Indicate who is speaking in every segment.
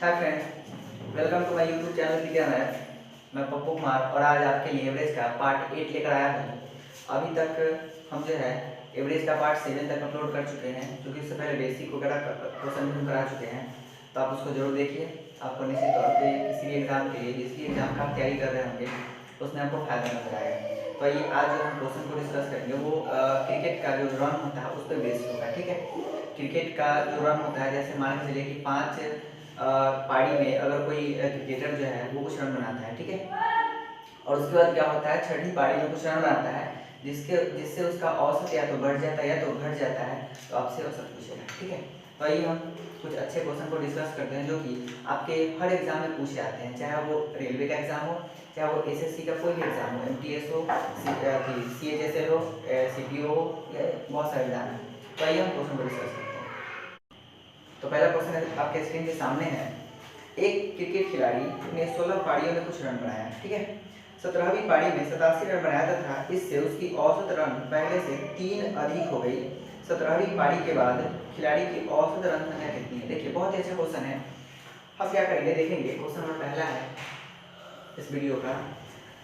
Speaker 1: Hi friends, welcome to my YouTube channel Vigyan app. मैं पप्पू कुमार और आज आपके लिए एवरेज का पार्ट 8 लेकर आया हूँ। अभी तक हम जो है एवरेज का पार्ट 7 तक अपलोड कर चुके हैं, क्योंकि इससे पहले बेसिक वगैरह क्वेश्चन हम करा चुके हैं। तो आप उसको जरूर देखिए, आपको निश्चित तौर पर किसी भी एग्ज़ाम के लिए, जिस भी एग्ज़ाम का आप तैयारी कर रहे होंगे, उसमें आपको फायदा नजर आएगा। तो ये आज जो हम क्वेश्चन को डिस्कस करेंगे वो क्रिकेट का जो रन होता है उस पर बेस्ड होगा। ठीक है, क्रिकेट का जो रन होता है, जैसे मान के चलिए कि 5 पारी में अगर कोई क्रिकेटर जो है वो कुछ रन बनाता है, ठीक है, और उसके बाद क्या होता है, छठी पारी में कुछ रन बनाता है जिससे उसका औसत या तो बढ़ जाता है या तो घट जाता है, तो आपसे औसत पूछेगा। ठीक है, तो आइए हम कुछ अच्छे क्वेश्चन को डिस्कस करते हैं जो कि आपके हर एग्जाम में पूछे आते हैं, चाहे वो रेलवे का एग्जाम हो, चाहे वो एसएससी का कोई भी एग्जाम हो, एमटीएस हो, सीएचएसएल हो, सीपीओ हो, या बहुत सारे एग्जाम है। तो आइए हम क्वेश्चन को डिस्कस करते हैं। तो पहला क्वेश्चन आपके स्क्रीन के सामने है। एक क्रिकेट खिलाड़ी ने 16 पारियों में कुछ रन बनाया, ठीक है। 17वीं पारी में 87 रन बनाया था, इससे उसकी औसत रन पहले से 3 अधिक हो गई। 17वीं पारी के बाद खिलाड़ी की औसत रन संख्या कितनी है? देखिए, बहुत ही अच्छा क्वेश्चन है। हम क्या करेंगे, देखेंगे क्वेश्चन नंबर पहला है इस वीडियो का।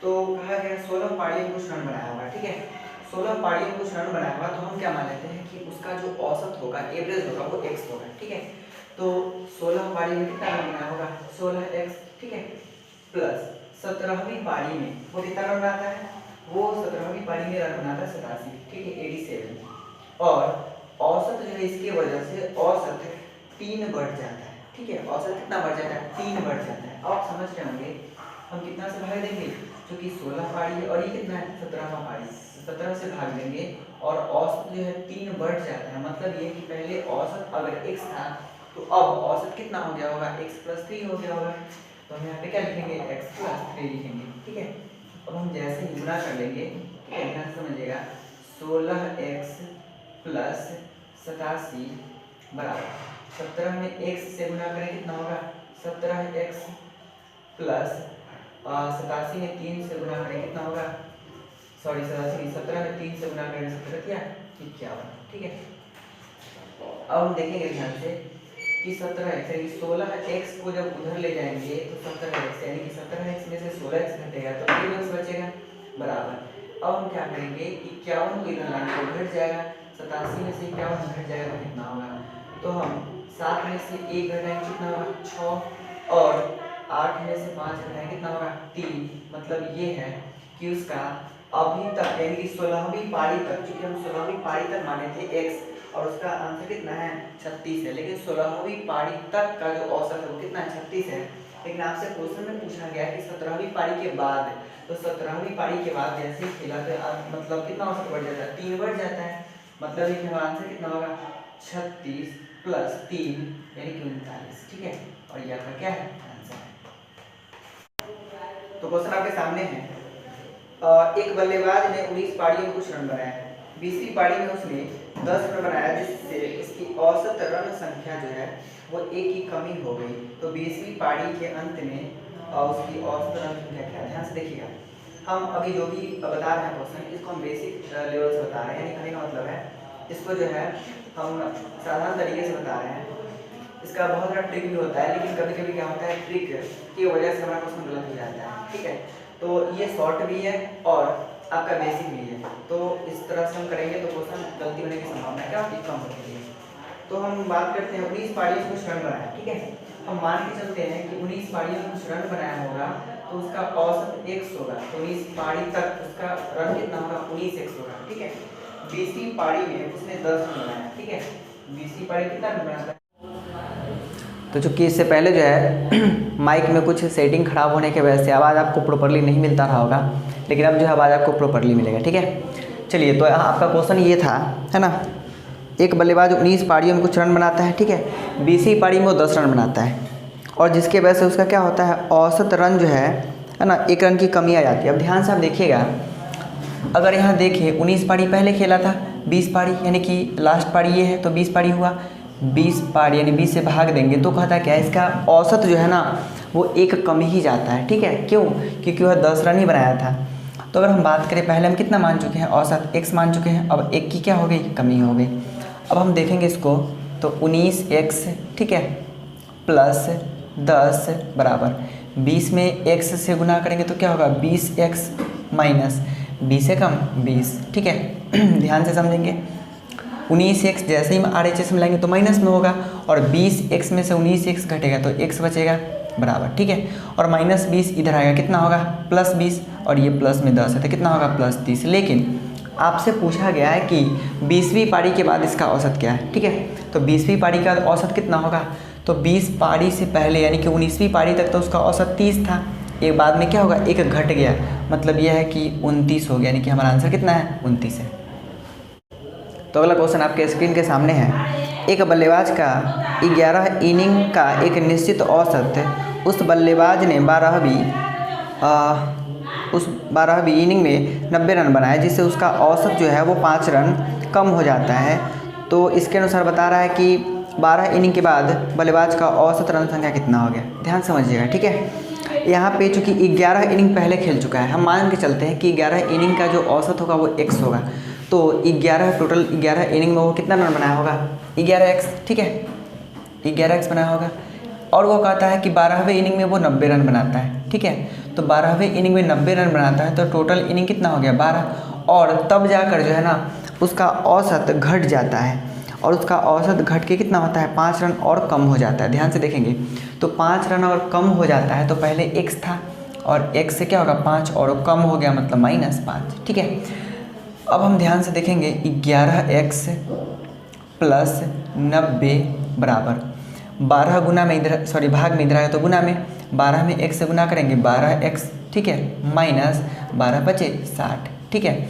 Speaker 1: तो कहा गया 16 पारियों में कुछ रन बनाया होगा, ठीक है। 16 पारियों में कुछ रन बनाया होगा, तो हम क्या मान लेते हैं कि उसका जो औसत होगा, एवरेज होगा, वो x होगा, ठीक है। तो 16 पारी में कितना रन बनाया होगा? 16x, ठीक है, प्लस 17वीं पारी में वो कितना रन बनाता है? वो 17वीं पारी में रन बनाता है 87, ठीक है, 87। और औसत जो है इसकी वजह से औसत 3 बढ़ जाता है, ठीक है। औसत कितना बढ़ जाता है? 3 बढ़ जाता है। आप समझ रहे होंगे हम कितना से भाग देंगे, क्योंकि 16 पारी है और ये कितना है? 17वां पारी, 17 से भाग देंगे और औसत जो है 3 बढ़ जाता है। मतलब ये कि पहले औसत अगर x था तो अब औसत कितना हो गया होगा? x + 3 हो गया होगा। तो हम यहाँ पे क्या लिखेंगे? x + 3 लिखेंगे, ठीक है। अब हम जैसे ही गुणा कर लेंगे, ठीक है, ध्यान से समझिएगा, 16x + 87 बराबर 17 में x से गुणा करें कितना होगा? 17x प्लस 87 में 3 से गुणा करें कितना होगा? 17 में 3 से गुणा करें 17 क्या? 51, ठीक है। अब हम देखेंगे ध्यान से कि 17x यानी 16x को जब उधर ले जाएंगे तो 17x यानी कि 17x में से 16x घटेगा तो 3x बचेगा बराबर। अब हम क्या करेंगे, 51 को इधर लाने को घट जाएगा, 87 में से 51 घट जाएगा तो कितना होगा? तो हम 7 में से 1 घटाएंगे कितना होगा? 6, और 8 में से 5 घटाएंगे कितना होगा? 3। मतलब ये है कि उसका अभी तक यानी कि 16वीं पारी तक, क्योंकि हम 16वीं पारी तक माने थे x और उसका आंसर कितना है? 36 है, लेकिन 16वीं पारी तक का जो औसत है वो कितना है? 36 है। लेकिन आपसे क्वेश्चन में पूछा गया कि 17वीं पारी के बाद, तो 17वीं पारी के बाद जैसे ही खेला तो मतलब कितना औसत बढ़ जाता है? 3 बढ़ जाता है। मतलब ये हमारा आंसर कितना होगा? 36 + 3 यानी कि 39, ठीक है। और ये आपका क्या है? आंसर है। तो क्वेश्चन आपके सामने है। एक बल्लेबाज ने 19 पारियों में कुछ रन बनाया। 20वीं पारी में उसने 10 रन बनाया, जिससे उसकी औसत रन संख्या जो है वो 1 की कमी हो गई। तो 20वीं पारी के अंत में उसकी औसत रन संख्या क्या? ध्यान से देखिएगा, हम अभी जो भी बता रहे हैं क्वेश्चन, इसको हम बेसिक लेवल से बता रहे हैं, यानी कहने का मतलब है इसको जो है हम साधारण तरीके से बता रहे हैं। इसका बहुत बड़ा ट्रिक भी होता है, लेकिन कभी कभी क्या होता है, ट्रिक की वजह से हमारा क्वेश्चन गलत हो जाता है, ठीक है। तो ये शॉर्ट भी है और आपका बेसिक भी है, तो इस तरह से हम करेंगे तो क्वेश्चन गलती होने की संभावना क्या होती है? कम होती है। तो हम बात करते हैं 19 पारियों में कुछ रन बनाया, ठीक है। हम मान के चलते हैं कि 19 पारियों में कुछ रन बनाया होगा तो उसका औसत x होगा। तो 19 पारी तक उसका रन कितना होगा? 19x होगा, ठीक है। 20वीं पारी में उसने 10 रन बनाया, ठीक है। 20वीं पारी कितना रन बनाता है? तो चूँकि इससे पहले जो है माइक में कुछ सेटिंग ख़राब होने की वजह से आवाज़ आपको प्रॉपरली नहीं मिलता रहा होगा, लेकिन अब जो है आवाज़ आपको प्रॉपरली मिलेगा, ठीक है। चलिए, तो आपका क्वेश्चन ये था, है ना, एक बल्लेबाज 19 पारियों में कुछ रन बनाता है, ठीक है। 20वीं पारी में वो 10 रन बनाता है, और जिसके वजह से उसका क्या होता है? औसत रन जो है ना, 1 रन की कमी आ जाती है। अब ध्यान से आप देखिएगा, अगर यहाँ देखिए 19 पारी पहले खेला था, 20 पारी यानी कि लास्ट पारी ये है, तो 20 पारी हुआ, 20 पारी यानी 20 से भाग देंगे तो कहता क्या है? इसका औसत जो है ना वो 1 कम ही जाता है, ठीक है। क्यों? क्योंकि वह 10 रन ही बनाया था। तो अगर हम बात करें, पहले हम कितना मान चुके हैं? औसत x मान चुके हैं, अब 1 की क्या हो गई? कमी हो गई। अब हम देखेंगे इसको, तो 19x, ठीक है, प्लस 10 बराबर 20 में x से गुना करेंगे तो क्या होगा 20x माइनस 20 से कम 20, ठीक है। ध्यान से समझेंगे। 19x जैसे ही हम RHS में लाएंगे तो माइनस में होगा, और 20x में से 19x घटेगा तो x बचेगा बराबर, ठीक है। और माइनस 20 इधर आएगा, कितना होगा प्लस 20, और ये प्लस में 10 है तो कितना होगा प्लस 30। लेकिन आपसे पूछा गया है कि 20वीं पारी के बाद इसका औसत क्या है, ठीक है। तो 20वीं पारी का औसत कितना होगा, तो 20 पारी से पहले यानी कि 19वीं पारी तक तो उसका औसत 30 था, एक बाद में क्या होगा एक घट गया, मतलब यह है कि 29 हो गया, यानी कि हमारा आंसर कितना है 29 है। तो अगला क्वेश्चन आपके स्क्रीन के सामने है। एक बल्लेबाज का 11 इनिंग का एक निश्चित औसत उस बल्लेबाज ने 12वीं इनिंग में 90 रन बनाए, जिससे उसका औसत जो है वो 5 रन कम हो जाता है। तो इसके अनुसार बता रहा है कि 12 इनिंग के बाद बल्लेबाज का औसत रन संख्या कितना हो गया। ध्यान समझिएगा, ठीक है। यहाँ पे चूँकि 11 इनिंग पहले खेल चुका है, हम मान के चलते हैं कि 11 इनिंग का जो औसत होगा वो x होगा। तो 11 टोटल 11 इनिंग में वो कितना रन बनाया होगा 11x, ठीक है, 11x बनाया होगा। और वो कहता है कि 12वें इनिंग में वो 90 रन बनाता है, ठीक है। तो 12वें इनिंग में 90 रन बनाता है तो टोटल इनिंग कितना हो गया 12, और तब जाकर जो है ना उसका औसत घट जाता है, और उसका औसत घट के कितना होता है 5 रन और कम हो जाता है। ध्यान से देखेंगे तो 5 रन और कम हो जाता है, तो पहले x था और x से क्या होगा 5 और कम हो गया मतलब -5, ठीक है। अब हम ध्यान से देखेंगे 11x प्लस 90 बराबर 12 गुना में इधर भाग में इधर आया तो गुना में 12 में x से गुना करेंगे 12x, ठीक है, माइनस 12 बचे 60, ठीक है।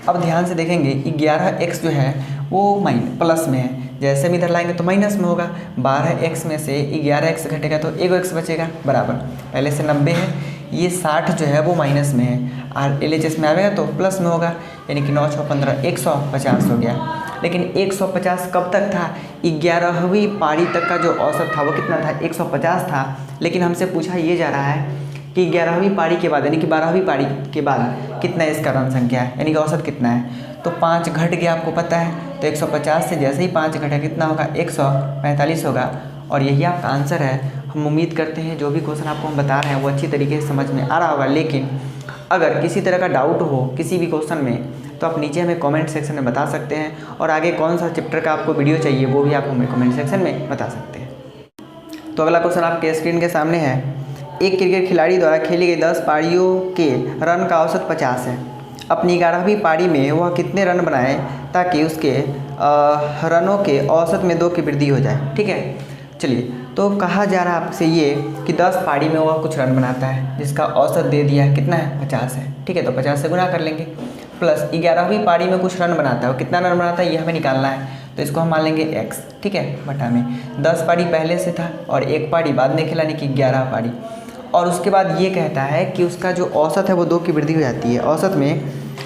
Speaker 1: अब ध्यान से देखेंगे 11x जो है वो प्लस में है, जैसे भी इधर लाएंगे तो माइनस में होगा। 12x में से 11x घटेगा तो 1x बचेगा बराबर, पहले से 90 है, ये 60 जो है वो माइनस में है, और LHS में आएगा तो प्लस में होगा, यानी कि 9 6 15 150 हो गया। लेकिन 150 कब तक था, 11वीं पारी तक का जो औसत था वो कितना था 150 था। लेकिन हमसे पूछा ये जा रहा है कि 11वीं पारी के बाद यानी कि 12वीं पारी के बाद कितना इसका रन संख्या है, यानी कि औसत कितना है। तो 5 घट गया, आपको पता है, तो 150 से जैसे ही 5 घटा कितना होगा 145 होगा, और यही आपका आंसर है। हम उम्मीद करते हैं जो भी क्वेश्चन आपको हम बता रहे हैं वो अच्छी तरीके से समझ में आ रहा होगा। लेकिन अगर किसी तरह का डाउट हो किसी भी क्वेश्चन में तो आप नीचे हमें कमेंट सेक्शन में बता सकते हैं, और आगे कौन सा चैप्टर का आपको वीडियो चाहिए वो भी आप हमें कमेंट सेक्शन में बता सकते हैं। तो अगला क्वेश्चन आपके स्क्रीन के सामने है। एक क्रिकेट खिलाड़ी द्वारा खेली गई 10 पारियों के रन का औसत 50 है। अपनी 11वीं पारी में वह कितने रन बनाए ताकि उसके रनों के औसत में 2 की वृद्धि हो जाए, ठीक है। चलिए, तो कहा जा रहा है आपसे ये कि 10 पारी में वह कुछ रन बनाता है जिसका औसत दे दिया है कितना है 50 है, ठीक है। तो 50 से गुना कर लेंगे, प्लस 11वीं पारी में कुछ रन बनाता है, वो कितना रन बनाता है ये हमें निकालना है, तो इसको हम मान लेंगे x, ठीक है, बटा में 10 पारी पहले से था और 1 पारी बाद में खेला, यानी कि 11 पारी। और उसके बाद ये कहता है कि उसका जो औसत है वो 2 की वृद्धि हो जाती है, औसत में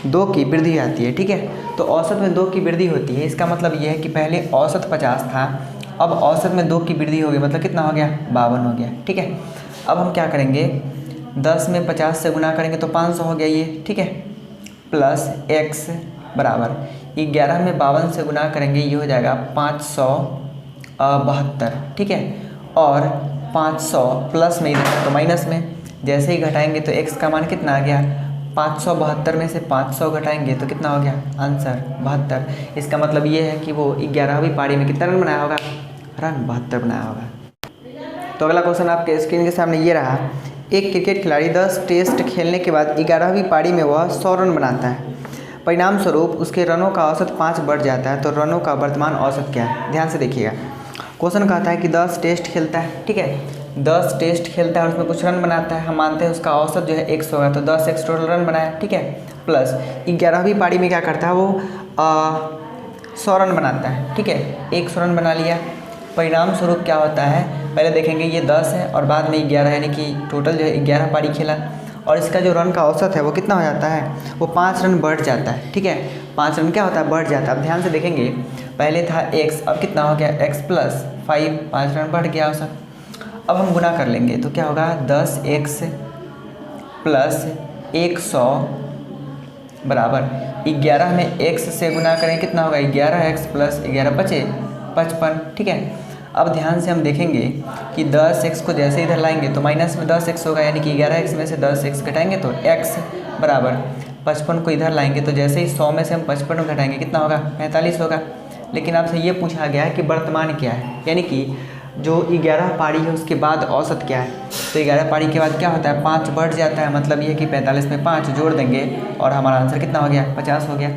Speaker 1: 2 की वृद्धि हो जाती है, ठीक है। तो औसत में 2 की वृद्धि होती है, इसका मतलब ये है कि पहले औसत 50 था, अब औसत में 2 की वृद्धि हो गई, मतलब कितना हो गया 52 हो गया, ठीक है। अब हम क्या करेंगे 10 में 50 से गुना करेंगे तो 500 हो गया ये, ठीक है, प्लस x बराबर 11 में 52 से गुना करेंगे ये हो जाएगा 572, ठीक है। और 500 प्लस में इधर तो माइनस में, जैसे ही घटाएंगे तो x का मान कितना आ गया 572 में से 500 घटाएंगे तो कितना हो गया आंसर 72। इसका मतलब ये है कि वो 11वीं पारी में कितना रन बनाया होगा, रन 72 बनाया होगा। तो अगला क्वेश्चन आपके स्क्रीन के सामने ये रहा। एक क्रिकेट खिलाड़ी 10 टेस्ट खेलने के बाद 11वीं पारी में वह 100 रन बनाता है। परिणाम स्वरूप उसके रनों का औसत 5 बढ़ जाता है, तो रनों का वर्तमान औसत क्या है। ध्यान से देखिएगा, क्वेश्चन कहता है कि 10 टेस्ट खेलता है, ठीक है, 10 टेस्ट खेलता है और उसमें कुछ रन बनाता है, हम मानते हैं उसका औसत जो है 100 होगा, तो 10x टोटल रन बनाया, ठीक है, प्लस 11वीं पारी में क्या करता है वो 100 रन बनाता है, ठीक है, 100 रन बना लिया। परिणाम स्वरूप क्या होता है पहले देखेंगे, ये 10 है और बाद में 11, यानी कि टोटल जो है 11 पारी खेला, और इसका जो रन का औसत है वो कितना हो जाता है, वो 5 रन बढ़ जाता है, ठीक है, 5 रन क्या होता है बढ़ जाता है। अब ध्यान से देखेंगे, पहले था x, अब कितना हो गया x प्लस 5, 5 रन बढ़ गया औसत। अब हम गुना कर लेंगे तो क्या होगा 10x प्लस 100 बराबर 11 में x से गुना करें कितना होगा 11x प्लस 11 बचे 55, ठीक है। अब ध्यान से हम देखेंगे कि 10x को जैसे इधर लाएंगे तो माइनस में 10x होगा, यानी कि 11x में से 10x घटाएंगे तो x बराबर 55 को इधर लाएंगे तो जैसे ही 100 में से हम 55 घटाएंगे कितना होगा, 45 होगा। लेकिन आपसे ये पूछा गया है कि वर्तमान क्या है, यानी कि जो 11 पारी है उसके बाद औसत क्या है। तो 11 पारी के बाद क्या होता है, 5 बढ़ जाता है, मतलब ये कि 45 में 5 जोड़ देंगे और हमारा आंसर कितना हो गया, 50 हो गया।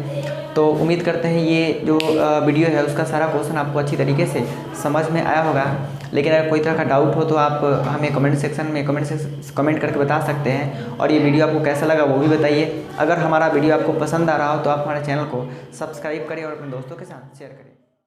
Speaker 1: तो उम्मीद करते हैं ये जो वीडियो है उसका सारा क्वेश्चन आपको अच्छी तरीके से समझ में आया होगा। लेकिन अगर कोई तरह का डाउट हो तो आप हमें कमेंट सेक्शन में कमेंट करके बता सकते हैं। और ये वीडियो आपको कैसा लगा वो भी बताइए। अगर हमारा वीडियो आपको पसंद आ रहा हो तो आप हमारे चैनल को सब्सक्राइब करिए और अपने दोस्तों के साथ शेयर करिए।